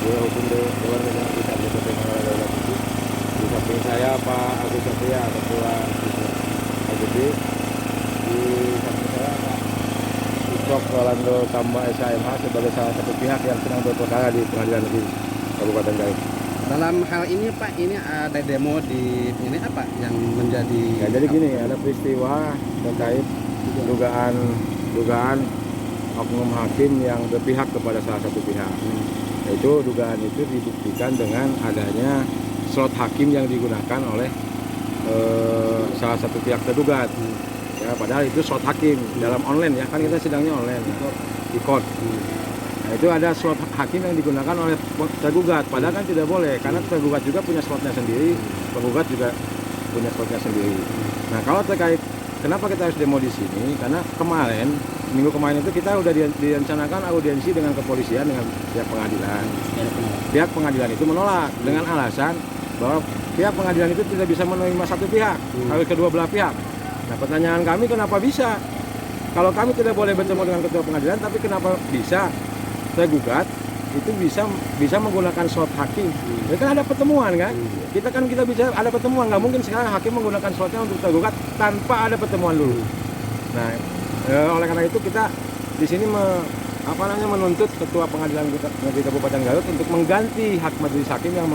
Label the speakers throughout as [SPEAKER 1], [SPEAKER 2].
[SPEAKER 1] Biro Hukum Dewan Pimpinan Pusat DPP Mangala Daerah itu. Di samping saya Pak Agus Satria, Ketua AGD. Di samping saya Pak Iswok Rolando Tamba SHMH sebagai salah satu pihak yang sedang berperkara di Pengadilan Negeri Kabupaten Garut.
[SPEAKER 2] Dalam hal ini Pak, ini ada demo di ini apa yang menjadi?
[SPEAKER 1] Ya, jadi gini, ada peristiwa terkait dugaan oknum hakim yang berpihak kepada salah satu pihak. Yaitu dugaan itu dibuktikan dengan adanya slot hakim yang digunakan oleh salah satu pihak tergugat. Ya, padahal itu slot hakim dalam online ya, kan kita sidangnya online di court. Nah, itu ada slot hakim yang digunakan oleh tergugat, padahal kan tidak boleh karena tergugat juga punya slotnya sendiri, penggugat juga punya slotnya sendiri. Nah, kalau terkait kenapa kita harus demo di sini? Karena minggu kemarin itu kita udah direncanakan audiensi dengan kepolisian dengan pihak pengadilan. Pihak pengadilan itu menolak dengan alasan bahwa pihak pengadilan itu tidak bisa menerima satu pihak, harus kedua belah pihak. Nah, pertanyaan kami kenapa bisa? Kalau kami tidak boleh bertemu dengan ketua pengadilan, tapi kenapa bisa tergugat itu bisa menggunakan slot hakim? Ya kan ada pertemuan kan? Kita bisa ada pertemuan, nggak mungkin sekarang hakim menggunakan slotnya untuk tergugat tanpa ada pertemuan dulu. Nah, oleh karena itu kita di sini menuntut ketua pengadilan negeri Kabupaten Garut untuk mengganti hak majelis hakim yang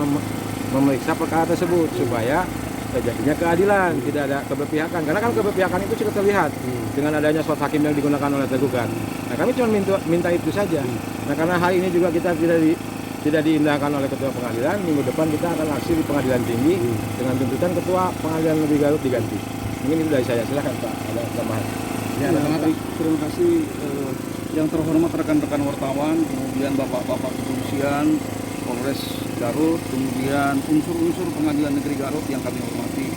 [SPEAKER 1] memeriksa perkara tersebut supaya terjadinya keadilan, tidak ada keberpihakan. Karena kan keberpihakan itu sudah terlihat dengan adanya slot hakim yang digunakan oleh tergugat. Nah, kami cuma minta itu saja. Nah, karena hari ini juga kita tidak diindahkan oleh ketua pengadilan, minggu depan kita akan aksi di pengadilan tinggi dengan tuntutan ketua pengadilan negeri Garut diganti. Mungkin itu dari saya. Silakan Pak, ada tambahan.
[SPEAKER 3] Ya, baik, terima kasih yang terhormat rekan-rekan wartawan, kemudian bapak-bapak kepolisian, Polres Garut, kemudian unsur-unsur pengadilan negeri Garut yang kami hormati.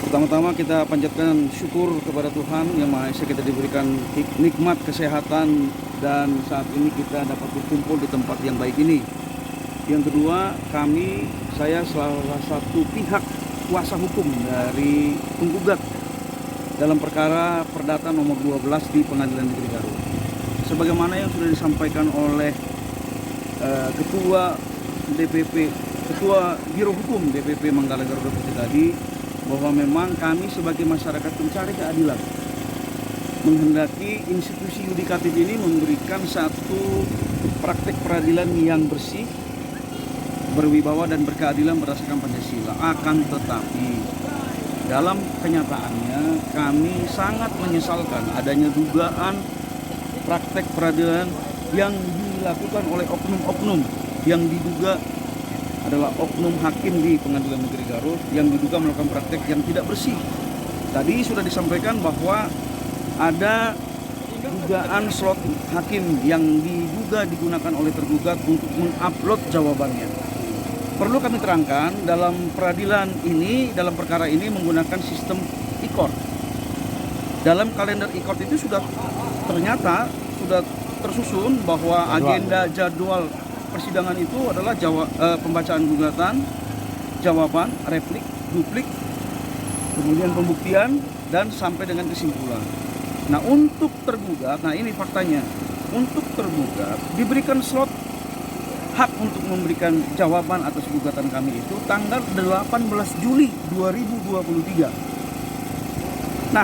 [SPEAKER 3] Pertama-tama kita panjatkan syukur kepada Tuhan Yang Maha Esa, kita diberikan nikmat kesehatan dan saat ini kita dapat berkumpul di tempat yang baik ini. Yang kedua, saya salah satu pihak kuasa hukum dari penggugat dalam perkara perdata nomor 12 di Pengadilan Negeri Garut. Sebagaimana yang sudah disampaikan oleh Ketua Biro Hukum DPP Mangala Garut tadi, bahwa memang kami sebagai masyarakat pencari keadilan menghendaki institusi yudikatif ini memberikan satu praktek peradilan yang bersih, berwibawa dan berkeadilan berdasarkan Pancasila. Akan tetapi dalam kenyataannya kami sangat menyesalkan adanya dugaan praktek peradilan yang dilakukan oleh oknum-oknum yang diduga adalah oknum hakim di Pengadilan Negeri Garut yang diduga melakukan praktek yang tidak bersih. Tadi sudah disampaikan bahwa ada dugaan slot hakim yang diduga digunakan oleh tergugat untuk mengupload jawabannya. Perlu kami terangkan, dalam peradilan ini, dalam perkara ini menggunakan sistem e-court. Dalam kalender e-court itu ternyata sudah tersusun bahwa agenda jadwal persidangan itu adalah pembacaan gugatan, jawaban, replik, duplik, kemudian pembuktian, dan sampai dengan kesimpulan. Nah, untuk tergugat, nah ini faktanya, untuk tergugat diberikan slot hak untuk memberikan jawaban atas gugatan kami itu tanggal 18 Juli 2023. Nah,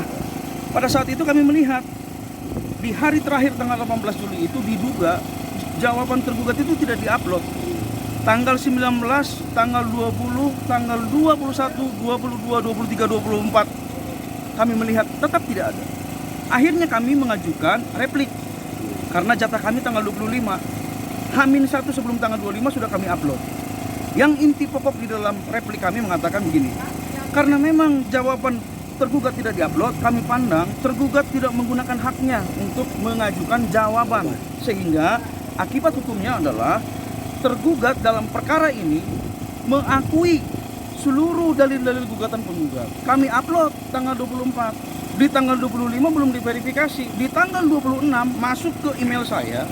[SPEAKER 3] pada saat itu kami melihat di hari terakhir tanggal 18 Juli itu diduga jawaban tergugat itu tidak diupload. Tanggal 19, tanggal 20, tanggal 21, 22, 23, 24 kami melihat tetap tidak ada. Akhirnya kami mengajukan replik karena jatah kami tanggal 25. H-1 sebelum tanggal 25 sudah kami upload. Yang inti pokok di dalam replik kami mengatakan begini. Karena memang jawaban tergugat tidak diupload, kami pandang tergugat tidak menggunakan haknya untuk mengajukan jawaban. Sehingga akibat hukumnya adalah tergugat dalam perkara ini mengakui seluruh dalil-dalil gugatan penggugat. Kami upload tanggal 24. Di tanggal 25 belum diverifikasi. Di tanggal 26 masuk ke email saya.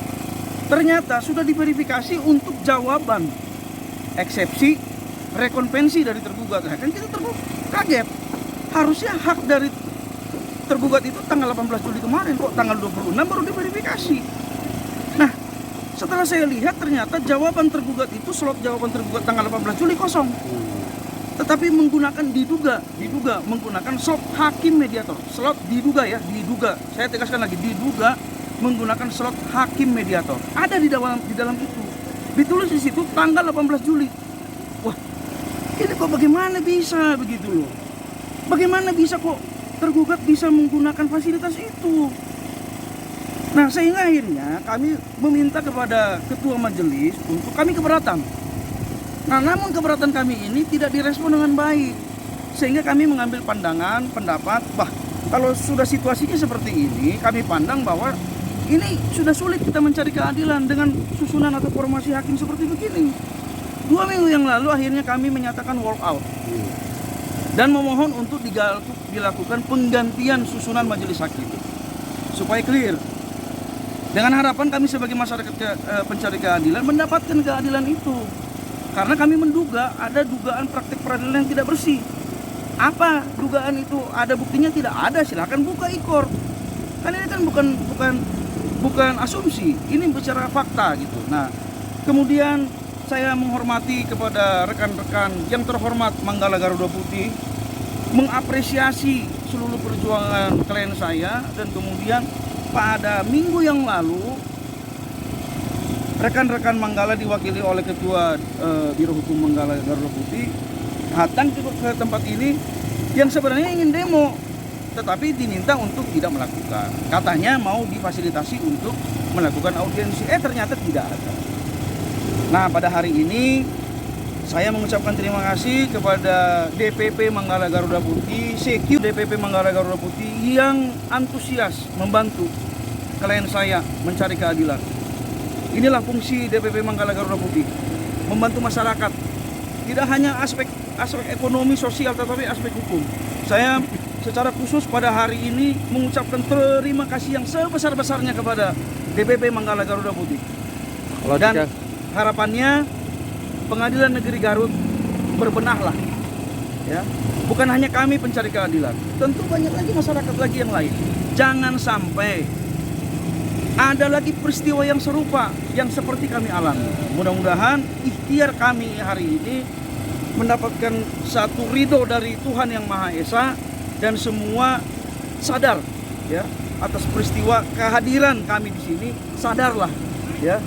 [SPEAKER 3] Ternyata sudah diverifikasi untuk jawaban eksepsi rekonvensi dari tergugat. Nah, kan kita kaget. Harusnya hak dari tergugat itu tanggal 18 Juli kemarin, kok tanggal 26 baru diverifikasi. Nah, Setelah saya lihat ternyata jawaban tergugat itu, slot jawaban tergugat tanggal 18 Juli kosong. Tetapi menggunakan diduga menggunakan slot hakim mediator. Slot diduga ya, diduga. Saya tegaskan lagi, diduga menggunakan slot hakim mediator. Ada di dalam itu. Ditulis di situ tanggal 18 Juli. Wah, ini kok bagaimana bisa begitu loh? Bagaimana bisa kok tergugat bisa menggunakan fasilitas itu? Nah, sehingga akhirnya kami meminta kepada ketua majelis untuk kami keberatan. Nah, namun keberatan kami ini tidak direspon dengan baik. Sehingga kami mengambil pandangan, pendapat, kalau sudah situasinya seperti ini, kami pandang bahwa ini sudah sulit kita mencari keadilan dengan susunan atau formasi hakim seperti begini. 2 minggu yang lalu akhirnya kami menyatakan walk out. Dan memohon untuk dilakukan penggantian susunan majelis hakim. Supaya clear. Dengan harapan kami sebagai masyarakat pencari keadilan mendapatkan keadilan itu. Karena kami menduga ada dugaan praktik peradilan yang tidak bersih. Apa dugaan itu? Ada buktinya? Tidak ada. Silakan buka ikor. Kan ini kan bukan asumsi. Ini bicara fakta gitu. Nah, kemudian saya menghormati kepada rekan-rekan yang terhormat Manggala Garuda Putih, mengapresiasi seluruh perjuangan klien saya, dan kemudian pada minggu yang lalu rekan-rekan Manggala diwakili oleh Ketua Biro Hukum Manggala Garuda Putih datang ke tempat ini yang sebenarnya ingin demo, tetapi diminta untuk tidak melakukan. Katanya mau difasilitasi untuk melakukan audiensi, ternyata tidak ada. Nah, pada hari ini saya mengucapkan terima kasih kepada DPP Manggala Garuda Putih, CQ DPP Manggala Garuda Putih yang antusias membantu klien saya mencari keadilan. Inilah fungsi DPP Manggala Garuda Putih, membantu masyarakat. Tidak hanya aspek ekonomi sosial, tetapi aspek hukum. Saya secara khusus pada hari ini mengucapkan terima kasih yang sebesar-besarnya kepada DPP Manggala Garuda Putih. Dan harapannya Pengadilan Negeri Garut berbenahlah, ya. Bukan hanya kami pencari keadilan, tentu banyak lagi masyarakat lagi yang lain. Jangan sampai ada lagi peristiwa yang serupa yang seperti kami alami. Mudah-mudahan ikhtiar kami hari ini mendapatkan satu ridho dari Tuhan Yang Maha Esa, dan semua sadar, ya, atas peristiwa kehadiran kami di sini. Sadarlah, ya,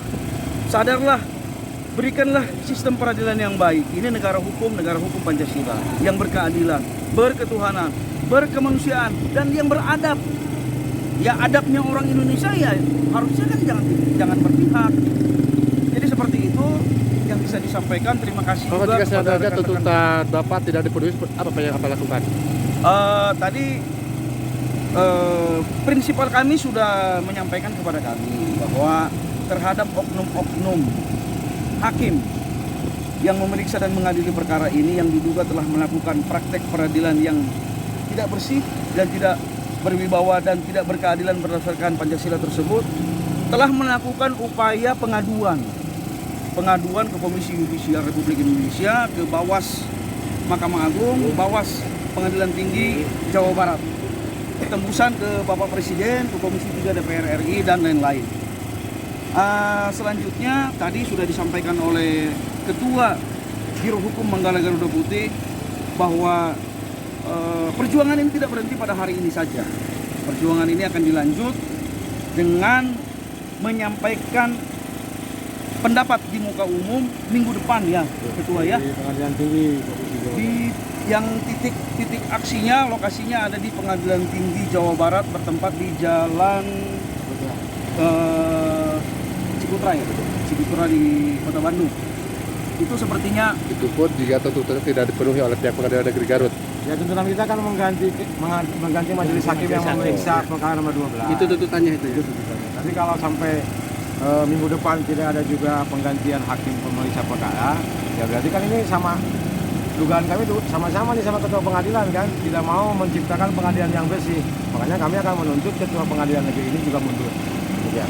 [SPEAKER 3] sadarlah. Berikanlah sistem peradilan yang baik. Ini negara hukum Pancasila yang berkeadilan, berketuhanan, berkemanusiaan, dan yang beradab. Ya, adabnya orang Indonesia ya harusnya kan jangan berpihak. Jadi seperti itu yang bisa disampaikan. Terima kasih juga kepada rekan-rekan.
[SPEAKER 1] Tuntutan Bapak tidak dipenuhi, apa yang Bapak lakukan?
[SPEAKER 3] Tadi prinsipal kami sudah menyampaikan kepada kami bahwa terhadap oknum-oknum hakim yang memeriksa dan mengadili perkara ini yang diduga telah melakukan praktek peradilan yang tidak bersih dan tidak berwibawa dan tidak berkeadilan berdasarkan Pancasila tersebut, telah melakukan upaya pengaduan ke Komisi Yudisial Republik Indonesia, ke Bawas Mahkamah Agung, Bawas Pengadilan Tinggi Jawa Barat, tembusan ke Bapak Presiden, ke Komisi 3 DPR RI, dan lain-lain. Selanjutnya tadi sudah disampaikan oleh Ketua Biro Hukum Manggala Garuda Putih bahwa perjuangan ini tidak berhenti pada hari ini saja. Perjuangan ini akan dilanjut dengan menyampaikan pendapat di muka umum minggu depan, ya Ketua, ya.
[SPEAKER 1] Di Pengadilan Tinggi.
[SPEAKER 3] Di yang titik aksinya, lokasinya ada di Pengadilan Tinggi Jawa Barat, bertempat di Jalan Ciputra di Kota Bandung. Itu sepertinya
[SPEAKER 1] Itu pun jika tuntutan tidak dipenuhi oleh pihak Pengadilan Negeri Garut.
[SPEAKER 4] Ya, tuntutan kita kan mengganti majelis hakim yang memeriksa perkara nomor 12.
[SPEAKER 2] Itu tuntutannya itu.
[SPEAKER 4] tuntutannya. Tapi kalau sampai minggu depan tidak ada juga penggantian hakim pemeriksa perkara, ya berarti kan ini sama dugaan kami tuh sama-sama nih sama ketua pengadilan kan, tidak mau menciptakan pengadilan yang bersih. Makanya kami akan menuntut ketua pengadilan negeri ini juga mundur. Ya.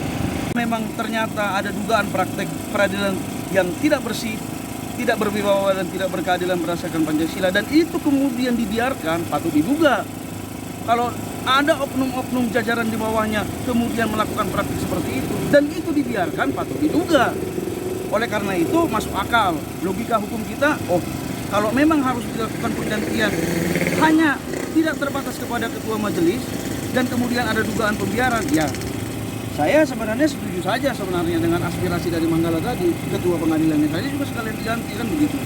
[SPEAKER 3] memang ternyata ada dugaan praktek peradilan yang tidak bersih, tidak berwibawa dan tidak berkeadilan berdasarkan Pancasila, dan itu kemudian dibiarkan, patut diduga. Kalau ada oknum-oknum jajaran di bawahnya kemudian melakukan praktik seperti itu, dan itu dibiarkan, patut diduga. Oleh karena itu masuk akal logika hukum kita. Oh, kalau memang harus dilakukan penggantian hanya tidak terbatas kepada ketua majelis dan kemudian ada dugaan pembiaran, ya saya sebenarnya setuju saja sebenarnya dengan aspirasi dari Manggala tadi, ketua pengadilannya saja juga sekalian diganti, kan begitu.